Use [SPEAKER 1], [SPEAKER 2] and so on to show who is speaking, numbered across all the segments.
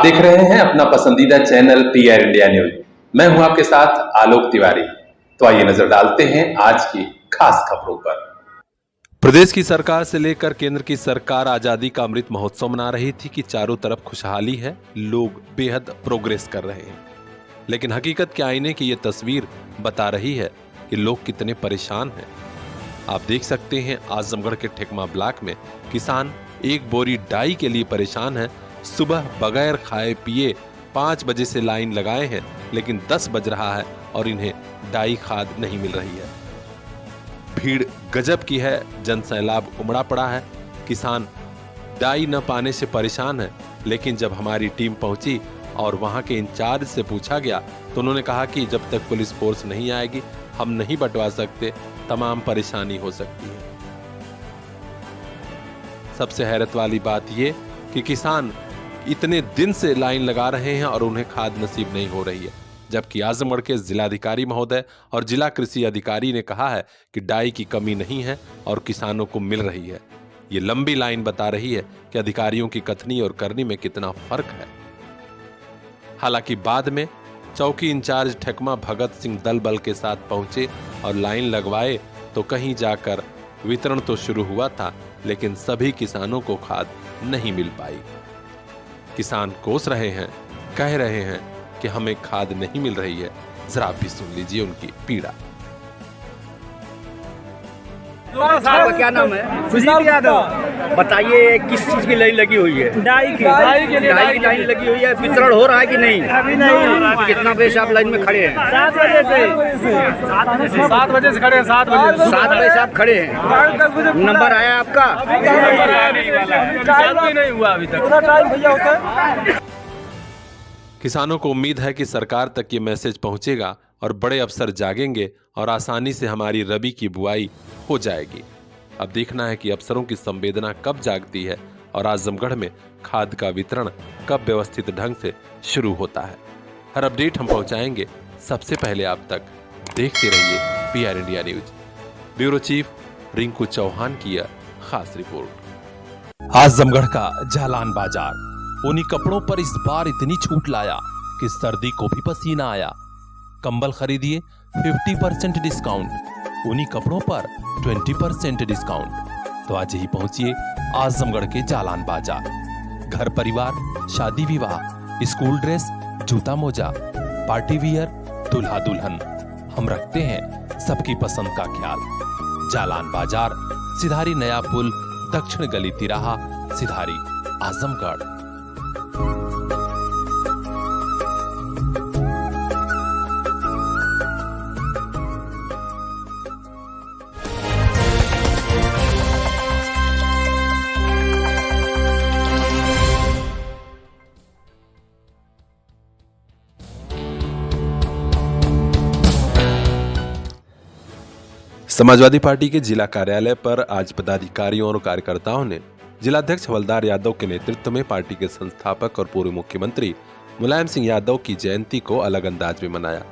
[SPEAKER 1] आप देख रहे हैं अपना पसंदीदा चैनल PR इंडिया न्यूज। मैं हूं आपके साथ आलोक तिवारी। तो आइए नजर डालते हैं आज की खास खबरों पर।
[SPEAKER 2] प्रदेश की सरकार से लेकर केंद्र की सरकार आजादी का अमृत महोत्सव मना रही थी कि चारों तरफ खुशहाली है, लोग बेहद प्रोग्रेस कर रहे हैं। लेकिन हकीकत के आईने की ये तस्वीर बता रही है कि लोग कितने परेशान हैं। आप देख सकते हैं आजमगढ़ के ठेकमा ब्लॉक में किसान एक बोरी डाई के लिए परेशान है। सुबह बगैर खाए पिए 5 बजे से लाइन लगाए हैं, लेकिन 10 बज रहा है और इन्हें डाई खाद नहीं मिल रही है। भीड़ गजब की है, जनसैलाब उमड़ा पड़ा है। किसान डाई न पाने से परेशान है, लेकिन जब हमारी टीम पहुंची और वहां के इंचार्ज से पूछा गया तो उन्होंने कहा कि जब तक पुलिस फोर्स नहीं आएगी हम नहीं बंटवा सकते, तमाम परेशानी हो सकती है। सबसे हैरत वाली बात यह कि किसान इतने दिन से लाइन लगा रहे हैं और उन्हें खाद नसीब नहीं हो रही है, जबकि आजमगढ़ के जिलाधिकारी महोदय और जिला कृषि अधिकारी ने कहा है कि डाई की कमी नहीं है और किसानों को मिल रही है। ये लंबी लाइन बता रही है कि अधिकारियों की कथनी और करनी में कितना फर्क है। हालांकि बाद में चौकी इंचार्ज ठेकमा भगत सिंह दल बल के साथ पहुंचे और लाइन लगवाए तो कहीं जाकर वितरण तो शुरू हुआ था, लेकिन सभी किसानों को खाद नहीं मिल पाई। किसान कोस रहे हैं, कह रहे हैं कि हमें खाद नहीं मिल रही है। जरा आप भी सुन लीजिए उनकी पीड़ा।
[SPEAKER 3] आपका क्या नाम है? सुजीत यादव। बताइए किस चीज की लाइन लगी हुई है?
[SPEAKER 4] डाई की
[SPEAKER 3] लाइन लगी हुई है। वितरण हो रहा है कि नहीं?
[SPEAKER 4] अभी नहीं।
[SPEAKER 3] कितना बजे से आप लाइन में खड़े हैं?
[SPEAKER 4] 7 बजे से
[SPEAKER 3] 7 बजे से खड़े हैं। 7 बजे से आप खड़े हैं। नंबर आया आपका?
[SPEAKER 4] नहीं हुआ अभी तक।
[SPEAKER 2] किसानों को उम्मीद है कि सरकार तक ये मैसेज पहुंचेगा और बड़े अफसर जागेंगे और आसानी से हमारी रबी की बुआई हो जाएगी। अब देखना है कि अफसरों की संवेदना कब जागती है और आजमगढ़ में खाद का वितरण कब व्यवस्थित ढंग से शुरू होता है। हर अपडेट हम पहुंचाएंगे सबसे पहले आप तक। देखते रहिए PR India news. Bureau chief Rinku Chauhan की यह खास रिपोर्ट। आजमगढ़ का जालान बाजार ऊनी कपड़ों पर इस बार इतनी छूट लाया कि सर्दी को भी पसीना आया। कंबल खरीदिए 50% डिस्काउंट, ऊनी कपड़ों पर 20% डिस्काउंट। तो आज ही पहुंचिए आजमगढ़ के जालान बाजार। घर परिवार, शादी विवाह, स्कूल ड्रेस, जूता मोजा, पार्टी वियर, दूल्हा दुल्हन, हम रखते हैं सबकी पसंद का ख्याल। जालान बाजार, सिधारी नया पुल, दक्षिण गली तिराहा, सिधारी, आजमगढ़। समाजवादी पार्टी के जिला कार्यालय पर आज पदाधिकारियों और कार्यकर्ताओं ने जिलाध्यक्ष हवलदार यादव के नेतृत्व में पार्टी के संस्थापक और पूर्व मुख्यमंत्री मुलायम सिंह यादव की जयंती को अलग अंदाज में मनाया।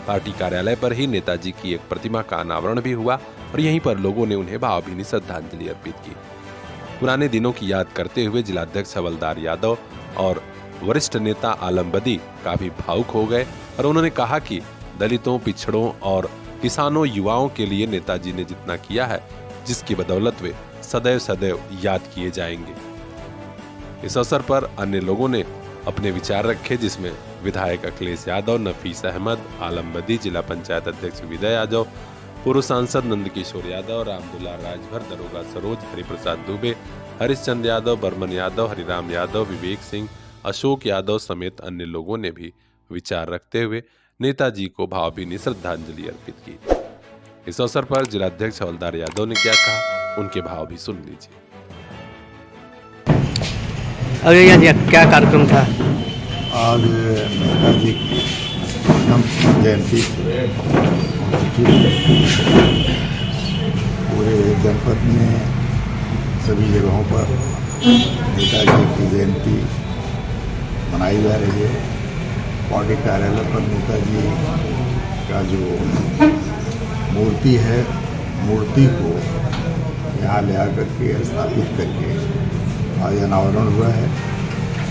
[SPEAKER 2] पार्टी कार्यालय पर ही नेताजी की एक प्रतिमा का अनावरण भी हुआ और यहीं पर लोगों ने उन्हें भावभीनी श्रद्धांजलि अर्पित की। पुराने दिनों की याद करते हुए जिलाध्यक्ष हवलदार यादव और वरिष्ठ नेता आलम बदी काफी भावुक हो गए और उन्होंने कहा कि दलितों, पिछड़ों और किसानों, युवाओं के लिए नेताजी ने जितना किया है, जिसकी बदौलत वे सदैव सदैव याद किए जाएंगे। इस अवसर पर अन्य लोगों ने अपने विचार रखे, जिसमें विधायक अखिलेश यादव, नफीस अहमद, आलम बदी, जिला पंचायत अध्यक्ष विजय यादव, पूर्व सांसद नंदकिशोर यादव, रामदुल्ला राजभर, दरोगा सरोज, हरिप्रसाद दुबे, हरिश्चंद्र यादव, बर्मन यादव, हरिराम यादव, विवेक सिंह, अशोक यादव समेत अन्य लोगों ने भी विचार रखते हुए नेताजी को भावभीनी श्रद्धांजलि अर्पित की। इस अवसर पर जिलाध्यक्ष हवलदार यादव ने क्या कहा, उनके भाव भी सुन लीजिए।
[SPEAKER 3] अरे यार क्या कार्यक्रम था?
[SPEAKER 5] आज नेताजी की जयंती पूरे जनपद में सभी जगहों पर नेताजी की जयंती मनाई जा रही है। पार्टी कार्यालय पर नेताजी का जो मूर्ति है, मूर्ति को यहाँ ले आकर के स्थापित करके आज अनावरण हुआ है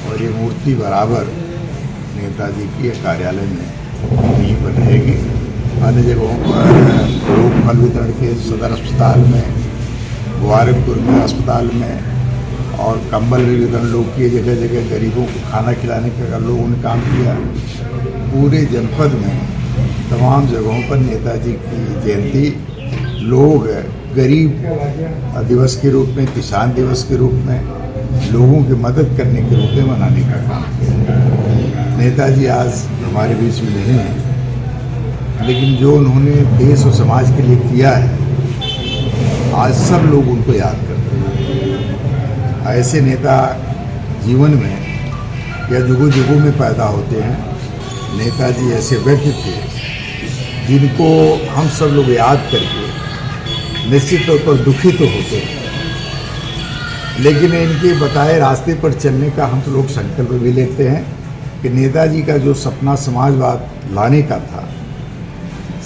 [SPEAKER 5] और ये मूर्ति बराबर नेताजी की कार्यालय में यहीं पर रहेगी। अन्य जगहों पर लोग फल वितरण के सदर अस्पताल में, मुबारकपुर में अस्पताल में और कंबल वितरण लोग किए, जगह जगह गरीबों को खाना खिलाने का लोगों ने काम किया। पूरे जनपद में तमाम जगहों पर नेताजी की जयंती लोग गरीब दिवस के रूप में, किसान दिवस के रूप में, लोगों की मदद करने के रूप में मनाने का काम किया। नेताजी आज हमारे बीच में नहीं हैं, लेकिन जो उन्होंने देश और समाज के लिए किया है, आज सब लोग उनको याद करते हैं। ऐसे नेता जीवन में या जुगों जुगों में पैदा होते हैं। नेताजी ऐसे व्यक्ति थे जिनको हम सब लोग याद करके निश्चित तौर पर दुखी तो होते हैं, लेकिन इनके बताए रास्ते पर चलने का हम लोग संकल्प भी लेते हैं कि नेताजी का जो सपना समाजवाद लाने का था,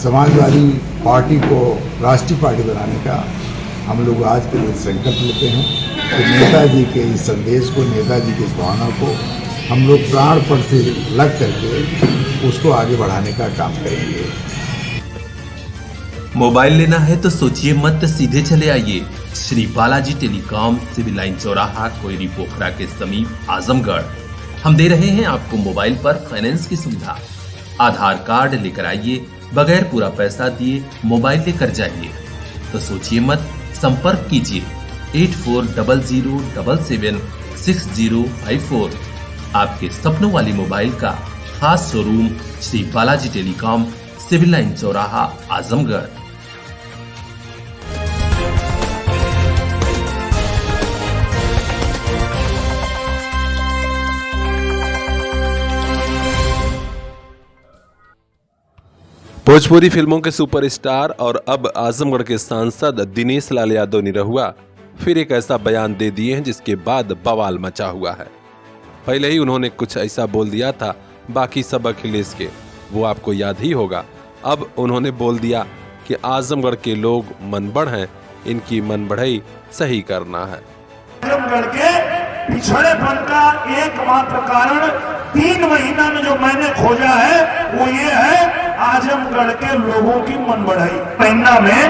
[SPEAKER 5] समाजवादी पार्टी को राष्ट्रीय पार्टी बनाने का, हम लोग आज के दिन संकल्प लेते हैं कि नेताजी के इस संदेश को, नेताजी की इस भावना को हम लोग प्राणपण से लग करके उसको आगे बढ़ाने का काम करेंगे।
[SPEAKER 6] मोबाइल लेना है तो सोचिए मत, सीधे चले आइए Shri Balaji telecom, civil line चौराहा, कोयरी पोखरा के समीप, आजमगढ़। हम दे रहे हैं आपको मोबाइल पर फाइनेंस की सुविधा। आधार कार्ड लेकर आइए, बगैर पूरा पैसा दिए मोबाइल लेकर जाइए। तो सोचिए मत, संपर्क कीजिए 8400776054। आपके सपनों वाली मोबाइल का खास showroom Shri Balaji telecom, civil line चौराहा, आजमगढ़।
[SPEAKER 2] भोजपुरी फिल्मों के सुपरस्टार और अब आजमगढ़ के सांसद दिनेश लाल यादव निरहुआ फिर एक ऐसा बयान दे दिए हैं जिसके बाद बवाल मचा हुआ है। पहले ही उन्होंने कुछ ऐसा बोल दिया था, बाकी सब अखिलेश के, वो आपको याद ही होगा। अब उन्होंने बोल दिया कि आजमगढ़ के लोग मनबढ़ हैं, इनकी मनबढ़ई सही करना है।
[SPEAKER 7] आजमगढ़ के पिछड़ेपन का एकमात्र कारण 3 महीना में जो मैंने खोजा है वो ये है आजमगढ़ के लोगों की मनबढ़ाई। महीना में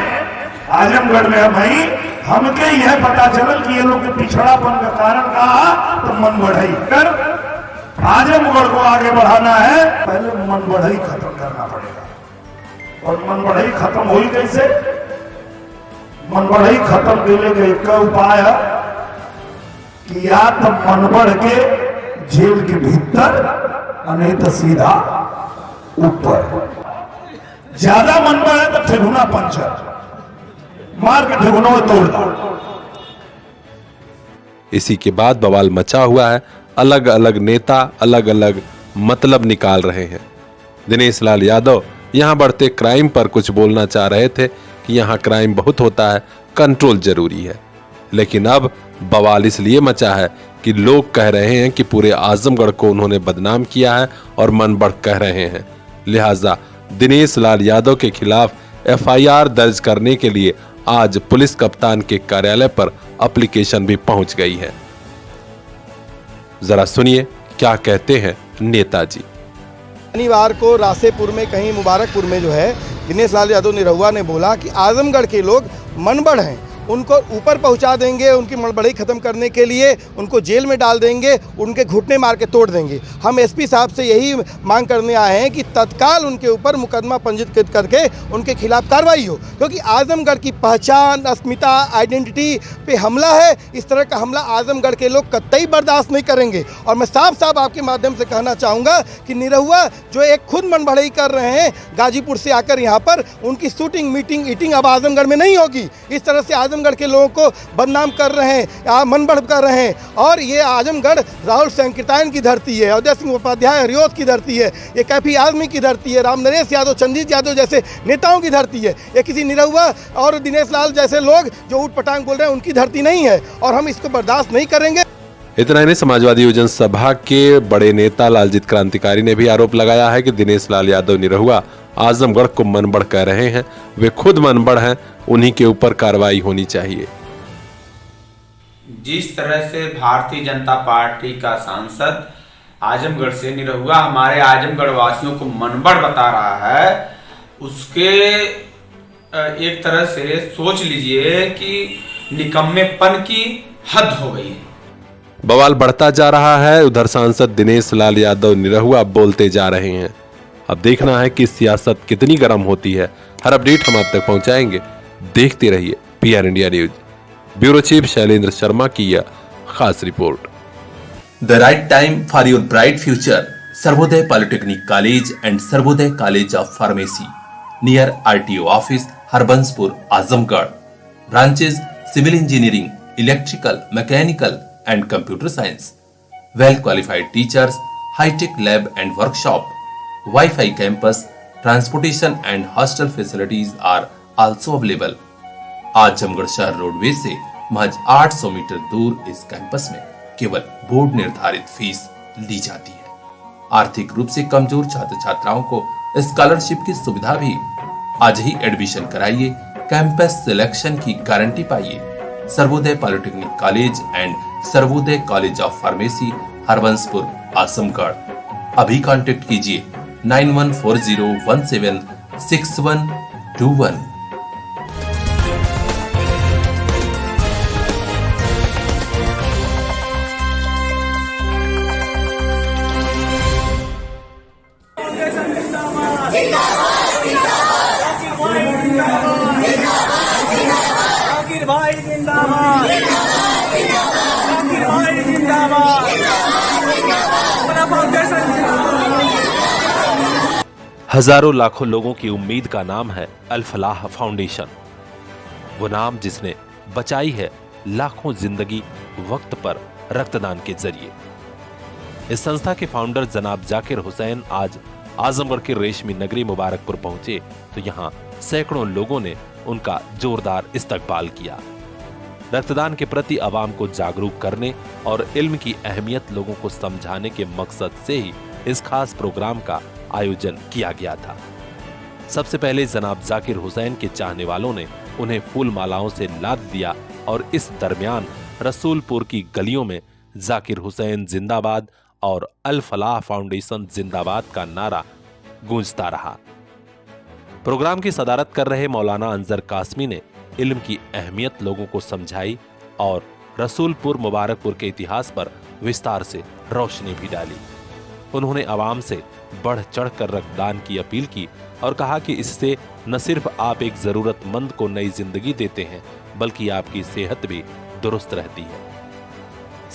[SPEAKER 7] आजमगढ़ में भाई हमके यह पता चल कि ये लोग के पिछड़ापन का कारण कहा तो मनबढ़ाई कर आजमगढ़ को आगे बढ़ाना है। पहले मनबढ़ाई खत्म करना पड़ेगा। और मनबढ़ाई खत्म हुई कैसे? मनबढ़ाई खत्म करने का एक उपाय है कि या तो मनबढ़ के जेल के भीतर, नहीं तो सीधा ऊपर। ज्यादा मनबढ़ है तो ठेगुना पंचर मार के ठेगुना तोड़ दो।
[SPEAKER 2] इसी के बाद बवाल मचा हुआ है। अलग अलग नेता अलग अलग मतलब निकाल रहे हैं। दिनेश लाल यादव यहां बढ़ते क्राइम पर कुछ बोलना चाह रहे थे कि यहां क्राइम बहुत होता है, कंट्रोल जरूरी है। लेकिन अब बवाल इसलिए मचा है कि लोग कह रहे हैं कि पूरे आजमगढ़ को उन्होंने बदनाम किया है और मनबढ़ कह रहे हैं। लिहाजा दिनेश लाल यादव के खिलाफ FIR दर्ज करने के लिए आज पुलिस कप्तान के कार्यालय पर एप्लीकेशन भी पहुंच गई है। जरा सुनिए क्या कहते हैं नेताजी।
[SPEAKER 8] शनिवार को रासेपुर में कहीं मुबारकपुर में जो है दिनेश लाल यादव निरहुआ ने बोला कि आजमगढ़ के लोग मनबढ़ हैं, उनको ऊपर पहुंचा देंगे, उनकी मनबढ़ई खत्म करने के लिए उनको जेल में डाल देंगे, उनके घुटने मार के तोड़ देंगे। हम SP साहब से यही मांग करने आए हैं कि तत्काल उनके ऊपर मुकदमा पंजीकृत करके उनके खिलाफ कार्रवाई हो, क्योंकि आजमगढ़ की पहचान, अस्मिता, आइडेंटिटी पे हमला है। इस तरह का हमला आजमगढ़ के लोग कतई बर्दाश्त नहीं करेंगे। और मैं साफ साफ आपके माध्यम से कहना चाहूँगा कि निरहुआ जो एक खुद मनबढ़ई कर रहे हैं गाजीपुर से आकर यहाँ पर, उनकी शूटिंग, मीटिंग, ईटिंग अब आजमगढ़ में नहीं होगी। इस तरह से आजमगढ़ के लोगों को बदनाम कर रहे हैं, मनबढ़ कर रहे हैं। और ये आजमगढ़ राहुल संकीर्तन की धरती है, अजय सिंह उपाध्याय हरियोत की धरती है, ये कैफी आजमी की धरती है, राम नरेश यादव, चंद्रजीत यादव जैसे नेताओं की धरती है। ये किसी निरहुआ और दिनेश लाल जैसे लोग जो ऊट पटांग बोल रहे हैं उनकी धरती नहीं है, और हम इसको बर्दाश्त नहीं करेंगे।
[SPEAKER 2] इतना ही नहीं, समाजवादी योजना सभा के बड़े नेता लालजीत क्रांतिकारी ने भी आरोप लगाया है कि दिनेश लाल यादव निरहुआ आजमगढ़ को मनबढ़ कह रहे हैं। वे खुद मनबढ़ हैं, उन्हीं के ऊपर कार्रवाई होनी चाहिए।
[SPEAKER 9] जिस तरह से भारतीय जनता पार्टी का सांसद आजमगढ़ से निरहुआ हमारे आजमगढ़ वासियों को मनबड़ बता रहा है, उसके एक तरह से सोच लीजिए कि निकम्मेपन की हद हो गई है।
[SPEAKER 2] बवाल बढ़ता जा रहा है। उधर सांसद दिनेश लाल यादव निरहुआ बोलते जा रहे हैं। अब देखना है कि सियासत कितनी गर्म होती है। हर अपडेट हम आप तक पहुंचाएंगे। देखते रहिए PR India news. Bureau chief Shailendra Sharma की यह खास report.
[SPEAKER 6] The right time for your bright future, Sarvodaya polytechnic college and Sarvodaya college of pharmacy near RTO office, Harbanspur, Azamgarh. Branches civil engineering, electrical, mechanical and computer science. Well qualified teachers, high-tech lab and workshop, Wi-Fi campus, transportation and hostel facilities are also available. Azamgarh शहर roadways से महज 800 metre दूर इस campus में केवल board निर्धारित fees ली जाती है। आर्थिक रूप से कमजोर छात्र छात्राओं को स्कॉलरशिप की सुविधा भी। आज ही एडमिशन कराइए, कैंपस सिलेक्शन की गारंटी पाइए। Sarvodaya polytechnic college and Sarvodaya college of pharmacy, Harbanspur, Azamgarh. अभी कांटेक्ट कीजिए 9140176121।
[SPEAKER 2] हजारों लाखों लोगों की उम्मीद का नाम है अल फलाह फाउंडेशन। वो नाम जिसने बचाई है लाखों जिंदगी वक्त पर रक्तदान के जरिए। इस संस्था के फाउंडर जनाब जाकिर हुसैन आज आजमगढ़ के रेशमी नगरी मुबारकपुर पहुंचे तो यहां सैकड़ों लोगों ने उनका जोरदार इस्तकबाल किया। रक्तदान के प्रति आवाम को जागरूक करने और इल्म की अहमियत लोगों को समझाने के मकसद से ही इस खास प्रोग्राम का आयोजन किया गया था। सबसे पहले जनाब जाकिर हुसैन के चाहने वालों ने उन्हें फूल मालाओं से लाद दिया और इस दरमियान रसूलपुर की गलियों में जाकिर हुसैन जिंदाबाद और अल फलाह फाउंडेशन जिंदाबाद का नारा गूंजता रहा। प्रोग्राम की सदारत कर रहे मौलाना अंजर कासमी ने इल्म की अहमियत लोगों को समझाई और रसूलपुर मुबारकपुर के इतिहास पर विस्तार से रोशनी भी डाली। उन्होंने आवाम से बढ़ चढ़कर रक्तदान की अपील की और कहा कि इससे न सिर्फ आप एक जरूरतमंद को नई जिंदगी देते हैं बल्कि आपकी सेहत भी दुरुस्त रहती है।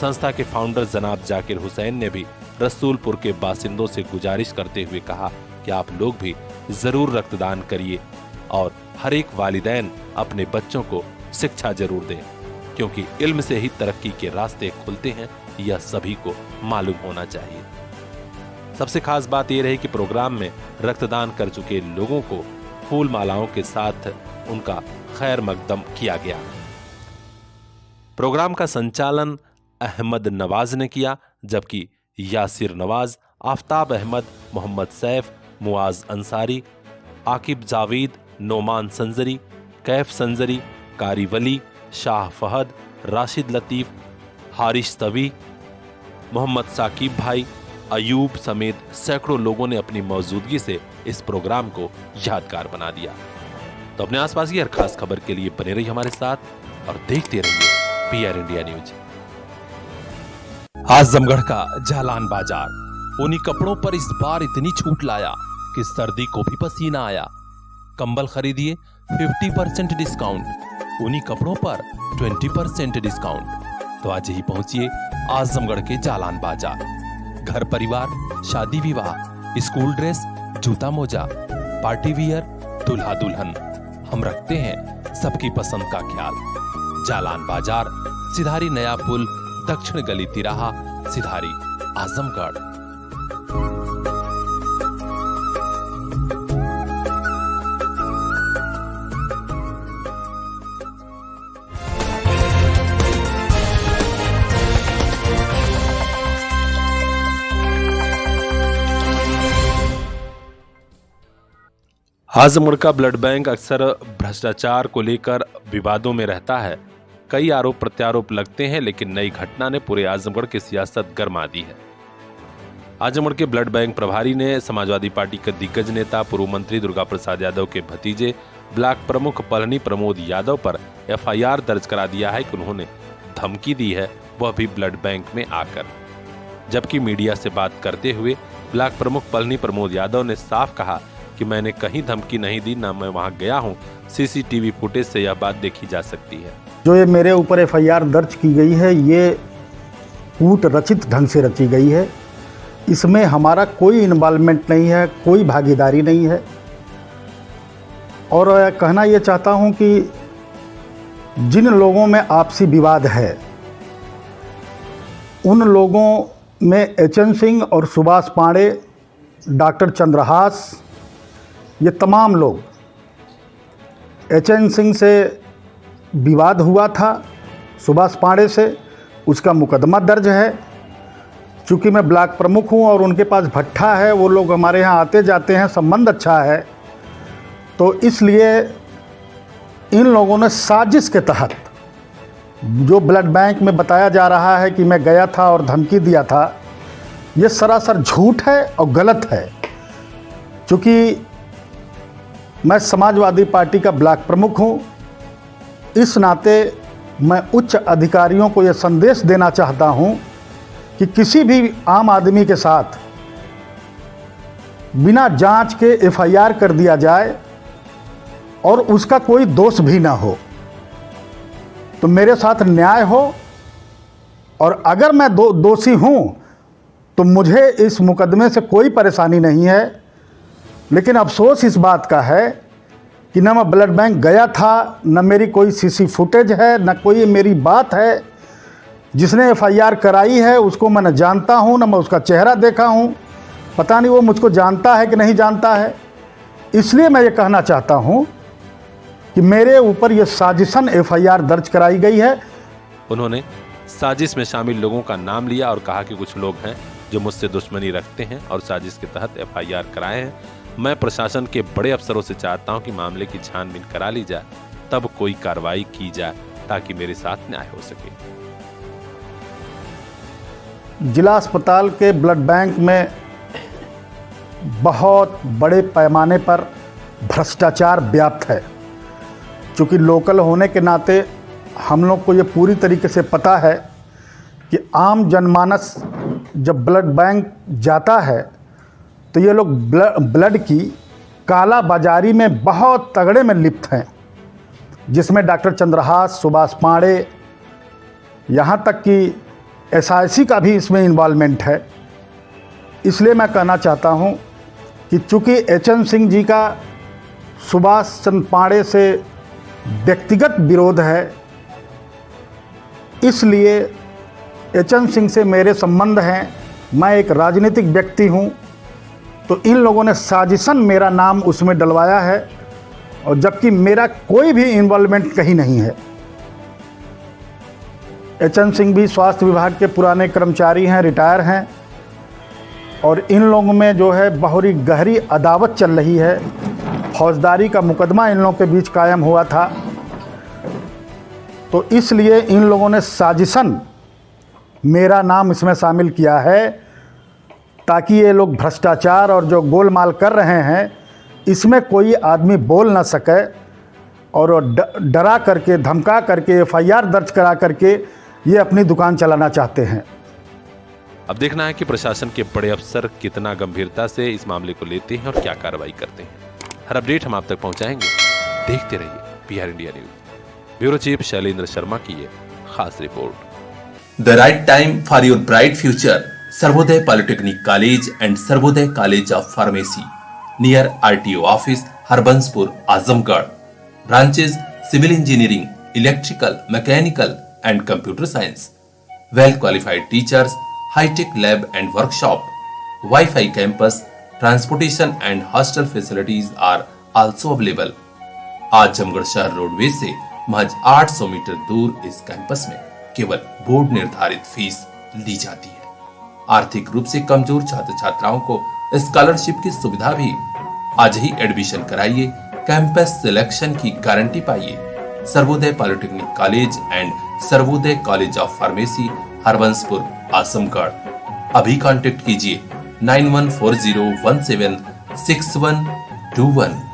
[SPEAKER 2] संस्था के फाउंडर जनाब जाकिर हुसैन ने भी रसूलपुर के बासिंदों से गुजारिश करते हुए कहा कि आप लोग भी जरूर रक्तदान करिए और हर एक वालिदैन अपने बच्चों को शिक्षा जरूर दें, क्योंकि इल्म से ही तरक्की के रास्ते खुलते हैं, यह सभी को मालूम होना चाहिए। सबसे खास बात यह रही कि प्रोग्राम में रक्तदान कर चुके लोगों को फूल मालाओं के साथ उनका खैर मकदम किया गया। प्रोग्राम का संचालन अहमद नवाज ने किया, जबकि यासिर नवाज, आफ्ताब अहमद, मोहम्मद सैफ, मुआज अंसारी, आकिब जावेद, नोमान संजरी, कैफ संजरी, कारी वली, शाह फहद, राशिद लतीफ, हारिश तवी, मोहम्मद साकिब भाई, अयूब समेत सैकड़ों लोगों ने अपनी मौजूदगी से इस प्रोग्राम को यादगार बना दिया। तो अपने आसपास की हर खास खबर के लिए बने रहिए हमारे साथ और देखते रहिए PR इंडिया न्यूज।
[SPEAKER 6] आजमगढ़ का जालान बाजार उन्हीं कपड़ों पर इस बार इतनी छूट लाया कि सर्दी को भी पसीना आया। कंबल खरीदिए 50% डिस्काउंट, उन्हीं कपड़ों पर 20% डिस्काउंट। तो आज ही पहुंचिए आजमगढ़ के जालान बाजार। घर परिवार, शादी विवाह, स्कूल ड्रेस, जूता मोजा, पार्टी वियर, दूल्हा दुल्हन, हम रखते हैं सबकी पसंद का ख्याल। जालान बाजार, सिधारी नया पुल, दक्षिण गली तिराहा, सिधारी, आजमगढ़।
[SPEAKER 2] आजमगढ़ का ब्लड बैंक अक्सर भ्रष्टाचार को लेकर विवादों में रहता है। कई आरोप प्रत्यारोप लगते हैं, लेकिन नई घटना ने पूरे आजमगढ़ की सियासत गरमा दी है। आजमगढ़ के ब्लड बैंक प्रभारी ने समाजवादी पार्टी के दिग्गज नेता पूर्व मंत्री दुर्गा प्रसाद यादव के भतीजे ब्लॉक प्रमुख पलनी प्रमोद यादव पर एफआईआर दर्ज करा दिया है कि उन्होंने धमकी दी है, वह भी ब्लड बैंक में आकर। जबकि मीडिया से बात करते हुए ब्लॉक प्रमुख पलनी प्रमोद यादव ने साफ कहा कि मैंने कहीं धमकी नहीं दी, ना मैं वहां गया हूं। सीसीटीवी फुटेज से यह बात देखी जा सकती है।
[SPEAKER 10] जो ये मेरे ऊपर एफआईआर दर्ज की गई है, ये कूट रचित ढंग से रची गई है। इसमें हमारा कोई इन्वॉल्वमेंट नहीं है, कोई भागीदारी नहीं है। और कहना ये चाहता हूं कि जिन लोगों में आपसी विवाद है, उन लोगों में एचएन सिंह और सुभाष पांडे, डॉक्टर चंद्रहास, ये तमाम लोग, एचएन सिंह से विवाद हुआ था, सुभाष पांडे से, उसका मुकदमा दर्ज है। चूँकि मैं ब्लॉक प्रमुख हूँ और उनके पास भट्ठा है, वो लोग हमारे यहाँ आते जाते हैं, संबंध अच्छा है, तो इसलिए इन लोगों ने साजिश के तहत, जो ब्लड बैंक में बताया जा रहा है कि मैं गया था और धमकी दिया था, ये सरासर झूठ है और गलत है। चूँकि मैं समाजवादी पार्टी का ब्लॉक प्रमुख हूँ, इस नाते मैं उच्च अधिकारियों को यह संदेश देना चाहता हूँ कि किसी भी आम आदमी के साथ बिना जांच के एफआईआर कर दिया जाए और उसका कोई दोष भी ना हो, तो मेरे साथ न्याय हो। और अगर मैं दोषी हूं तो मुझे इस मुकदमे से कोई परेशानी नहीं है। लेकिन अफसोस इस बात का है कि न मैं ब्लड बैंक गया था, न मेरी कोई सीसी फुटेज है, न कोई मेरी बात है। जिसने एफआईआर कराई है उसको मैं न जानता हूं, न मैं उसका चेहरा देखा हूं। पता नहीं वो मुझको जानता है कि नहीं जानता है। इसलिए मैं ये कहना चाहता हूं कि मेरे ऊपर ये साजिशन एफआईआर दर्ज कराई गई है।
[SPEAKER 2] उन्होंने साजिश में शामिल लोगों का नाम लिया और कहा कि कुछ लोग हैं जो मुझसे दुश्मनी रखते हैं और साजिश के तहत एफआईआर कराए हैं। मैं प्रशासन के बड़े अफसरों से चाहता हूं कि मामले की छानबीन करा ली जाए, तब कोई कार्रवाई की जाए ताकि मेरे साथ न्याय हो सके।
[SPEAKER 10] जिला अस्पताल के ब्लड बैंक में बहुत बड़े पैमाने पर भ्रष्टाचार व्याप्त है। चूँकि लोकल होने के नाते हम लोग को ये पूरी तरीके से पता है कि आम जनमानस जब ब्लड बैंक जाता है तो ये लोग ब्लड की काला बाजारी में बहुत तगड़े में लिप्त हैं, जिसमें डॉक्टर चंद्रहास, सुभाष पांडे, यहाँ तक कि एसआईसी का भी इसमें इन्वॉल्वमेंट है। इसलिए मैं कहना चाहता हूँ कि चूँकि एचएन सिंह जी का सुभाष चंद्र पांडे से व्यक्तिगत विरोध है, इसलिए एचएन सिंह से मेरे संबंध हैं, मैं एक राजनीतिक व्यक्ति हूँ, तो इन लोगों ने साजिशन मेरा नाम उसमें डलवाया है, और जबकि मेरा कोई भी इन्वॉल्वमेंट कहीं नहीं है। एचएन सिंह भी स्वास्थ्य विभाग के पुराने कर्मचारी हैं, रिटायर हैं, और इन लोगों में जो है बहुत ही गहरी अदावत चल रही है। फौजदारी का मुकदमा इन लोगों के बीच कायम हुआ था, तो इसलिए इन लोगों ने साजिशन मेरा नाम इसमें शामिल किया है, ताकि ये लोग भ्रष्टाचार और जो गोलमाल कर रहे हैं इसमें कोई आदमी बोल ना सके, और डरा करके, धमका करके, एफआईआर दर्ज करा करके ये अपनी दुकान चलाना चाहते हैं।
[SPEAKER 2] अब देखना है कि प्रशासन के बड़े अफसर कितना गंभीरता से इस मामले को लेते हैं और क्या कार्रवाई करते हैं। हर अपडेट हम आप तक पहुंचाएंगे। देखते रहिए PR India news. Bureau chief Shailendra Sharma की ये खास report.
[SPEAKER 6] The right time for your bright future, Sarvodaya polytechnic college and Sarvodaya college of pharmacy near RTO office, Harbanspur, Azamgarh. Branches civil engineering, electrical, mechanical and computer science. Well qualified teachers, hi tech lab and workshop, wifi campus, transportation and hostel facilities are also available. Azamgarh शहर roadways से महज 800 metre दूर इस campus में केवल board निर्धारित fees ली जाती है। आर्थिक रूप से कमजोर छात्र छात्राओं को स्कॉलरशिप की सुविधा भी। आज ही एडमिशन कराइए, कैंपस सिलेक्शन की गारंटी पाइए। Sarvodaya polytechnic college and Sarvodaya college of pharmacy Harbanspur Azamgarh. अभी कांटेक्ट कीजिए 9140176121।